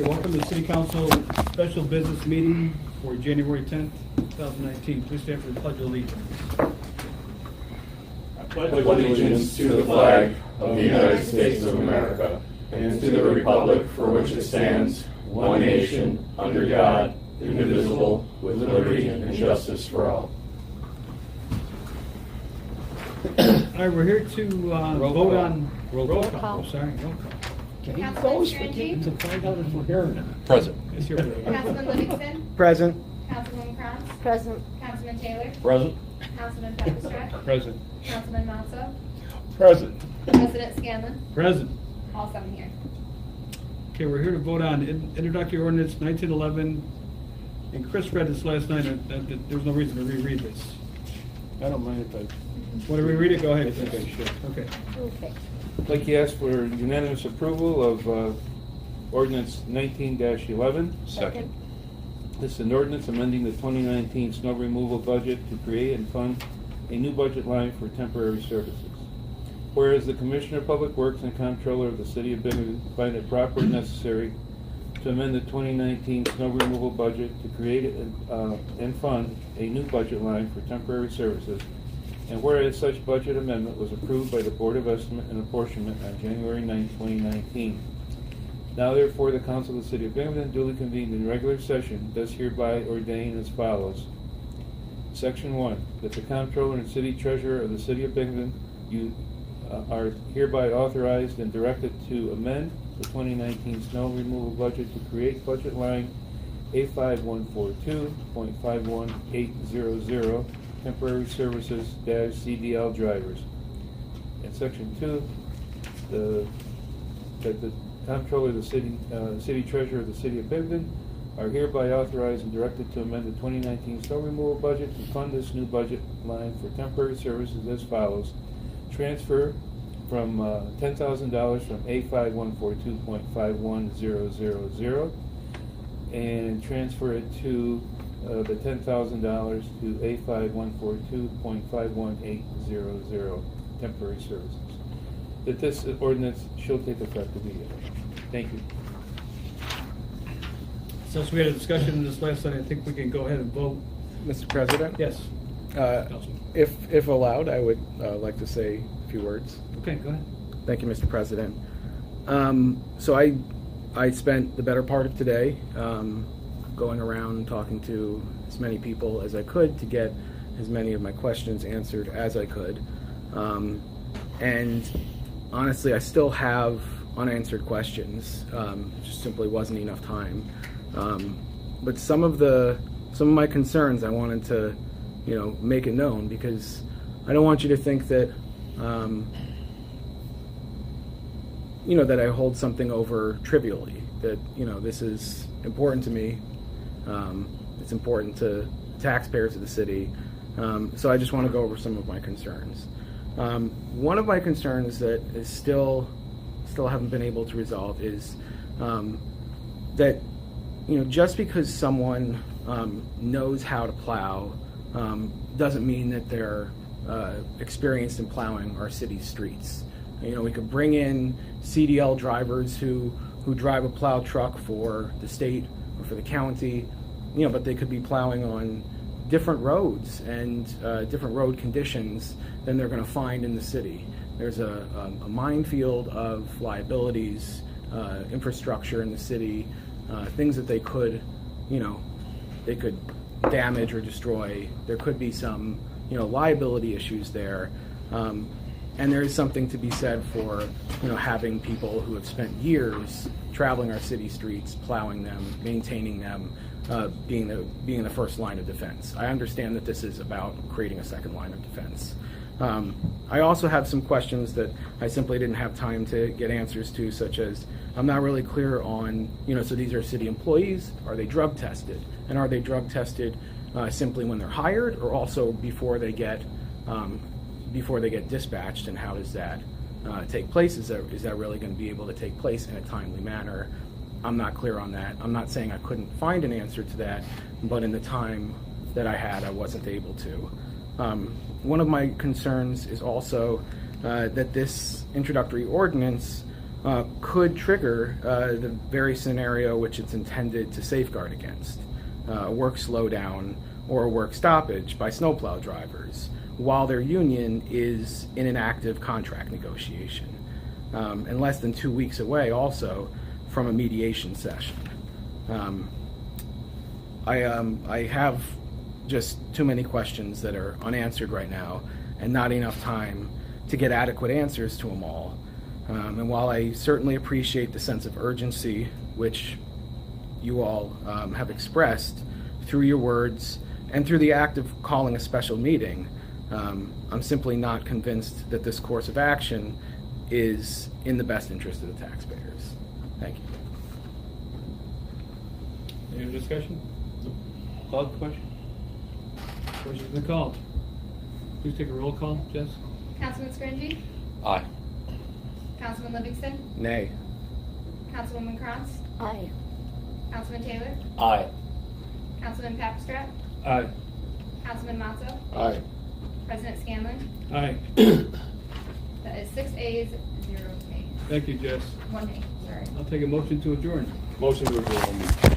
Okay, welcome to the City Council special business meeting for January 10th, 2019. Please stand for the Pledge of Allegiance. I pledge allegiance to the flag of the United States of America and to the republic for which it stands, one nation, under God, indivisible, with liberty and justice for all. All right, we're here to vote on roll call. Sorry, roll call. Councilman Strange? To find out if we're hearing it. Present. Yes, you're Councilman Livingston? Present. Councilwoman Kranz? Present. Councilman Taylor? Present. Councilman Pepperstrat? Present. Councilman Mazza? Present. President Scanlon? Present. All seven here. Okay, we're here to vote on introductory ordinance 1911. And Chris read this last night. There's no reason to reread this. I don't mind if I... Want to reread it? Go ahead. I think I should. Okay. Okay. I'd like to ask for unanimous approval of ordinance 19-11. Second. This is an ordinance amending the 2019 snow removal budget to create and fund a new budget line for temporary services. Whereas the Commissioner of Public Works and Comptroller of the City of Binghamton find it proper and necessary to amend the 2019 snow removal budget to create and fund a new budget line for temporary services. And whereas such budget amendment was approved by the Board of Estimate and Apportionment on January 9, 2019. Now therefore the Council of the City of Binghamton duly convened in regular session does hereby ordain as follows. Section 1. That the Comptroller and City Treasurer of the City of Binghamton are hereby authorized and directed to amend the 2019 snow removal budget to create budget line A5142.51800 temporary services CDL drivers. And section 2, that the Comptroller of the City Treasurer of the City of Binghamton are hereby authorized and directed to amend the 2019 snow removal budget to fund this new budget line for temporary services as follows. Transfer from $10,000 from A5142.51000 and transfer it to the $10,000 to A5142.51800 temporary services. That this ordinance shall take effect immediately. Thank you. Since we had a discussion on this last night, I think we can go ahead and vote. Mr. President? Yes. Councilman. If allowed, I would like to say a few words. Okay, go ahead. Thank you, Mr. President. So I spent the better part of today going around talking to as many people as I could to get as many of my questions answered as I could. And honestly, I still have unanswered questions. Just simply wasn't enough time. But some of my concerns I wanted to, make it known, because I don't want you to think that, that I hold something over trivially. That this is important to me. It's important to taxpayers of the city. So I just want to go over some of my concerns. One of my concerns that is still haven't been able to resolve is that just because someone knows how to plow doesn't mean that they're experienced in plowing our city's streets. We could bring in CDL drivers who drive a plow truck for the state or for the county, but they could be plowing on different roads and different road conditions than they're going to find in the city. There's a minefield of liabilities, infrastructure in the city, things that they could damage or destroy. There could be some, liability issues there. And there is something to be said for, having people who have spent years traveling our city streets, plowing them, maintaining them, being the first line of defense. I understand that this is about creating a second line of defense. I also have some questions that I simply didn't have time to get answers to, such as, I'm not really clear on, so these are city employees, are they drug tested? And are they drug tested simply when they're hired, or also before they get dispatched, and how does that take place? Is that really going to be able to take place in a timely manner? I'm not clear on that. I'm not saying I couldn't find an answer to that, but in the time that I had, I wasn't able to. One of my concerns is also that this introductory ordinance could trigger the very scenario which it's intended to safeguard against, a work slowdown or a work stoppage by snowplow drivers while their union is in an active contract negotiation, and less than 2 weeks away also from a mediation session. I have just too many questions that are unanswered right now and not enough time to get adequate answers to them all. And while I certainly appreciate the sense of urgency which you all have expressed through your words and through the act of calling a special meeting, I'm simply not convinced that this course of action is in the best interest of the taxpayers. Thank you. Any other discussion? Call the question? Question's been called. Please take a roll call, Jess. Councilman Scringy? Aye. Councilman Livingston? Nay. Councilwoman Krantz? Aye. Councilman Taylor? Aye. Councilman Papstrap? Aye. Councilman Mazza? Aye. President Scanlon? Aye. That is 6 ayes, 0 nays. Thank you, Jess. 1 nay, sorry. I'll take a motion to adjourn. Motion to adjourn.